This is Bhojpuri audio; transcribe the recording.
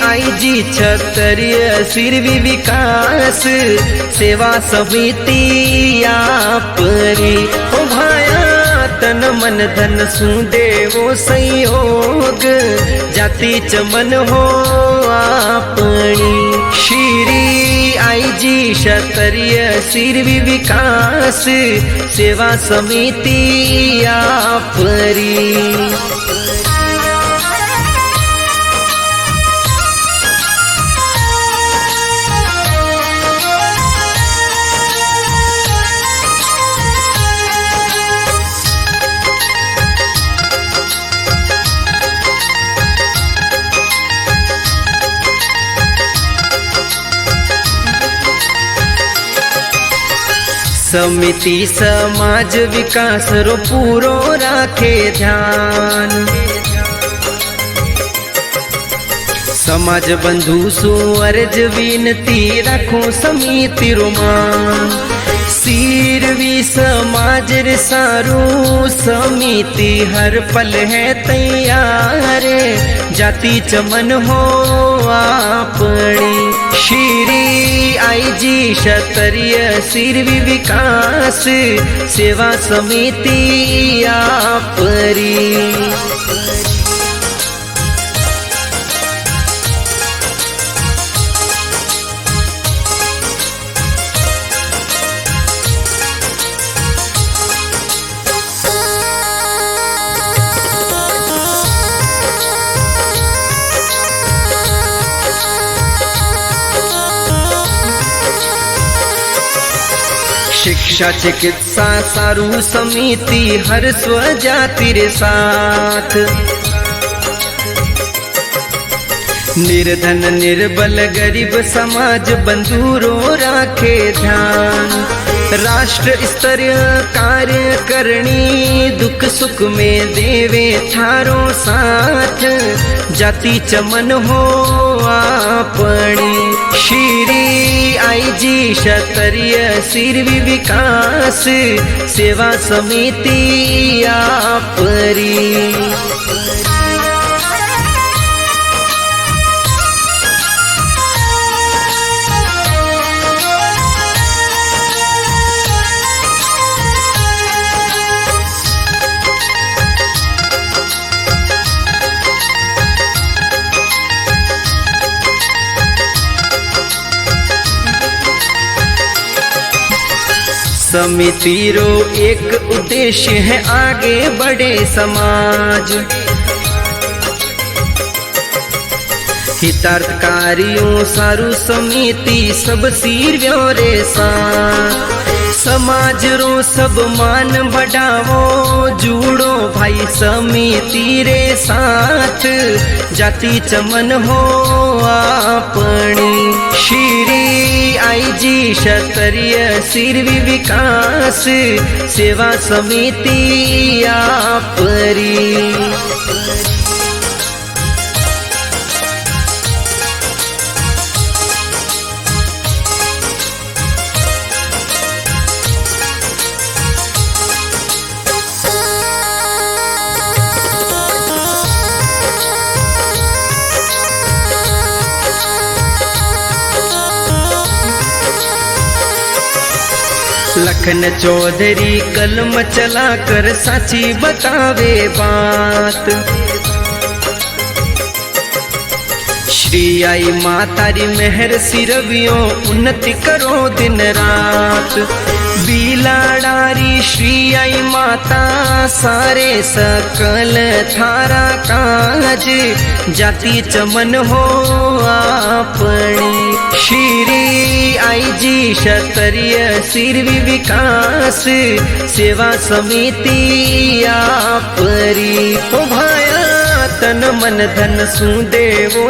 आईजी क्षत्रिय सिरवी विकास सेवा समिति आपरी। ओ भाया तन मन धन सु देवो संयोग जाति चमन हो आपनी। श्री आईजी क्षत्रिय सिरवी विकास सेवा समिति आपरी। समिति समाज विकास रो पूरो राखे ध्यान। समाज बंधु सु अर्ज विनती रखो समिति रो मान। सिरवी समाज रे सारू समिति हर पल है तैयार जाति चमन हो आपनी। श्री आईजी क्षत्रिय सिरवी विकास सेवा समिति आपरी। शिक्षा चिकित्सा सारू समिति हर स्वजाति रे साथ। निर्धन निर्बल गरीब समाज बंधु रो राखे ध्यान। राष्ट्र स्तरीय कार्य करनी दुख सुख में देवे थारो साथ जाति चमन हो आपनी। श्री आईजी क्षत्रिय सिरवी विकास सेवा समिति आपरी। समिति रो एक उद्देश्य है आगे बढ़े समाज। हितार्थकारियों सारू समिति सब सिरव्यो रे साथ। समाज रो सब मान बढ़ावो जुड़ो भाई समिति रे साथ जाति चमन हो आपनी। श्री आईजी क्षत्रिय सिरवी विकास सेवा समिति आपरी। लखन चौधरी कलम चला कर साची बतावे बात। श्री आई मातारी मेहर सिरवियों उन्नति करो दिन रात। बिलाड़ारी श्री आई माता सारे सकल थारा काज जाति चमन हो आपनी। श्री आईजी क्षत्रिय सिरवी विकास सेवा समिति आपरी। ओ भाया तन मन धन सु देवो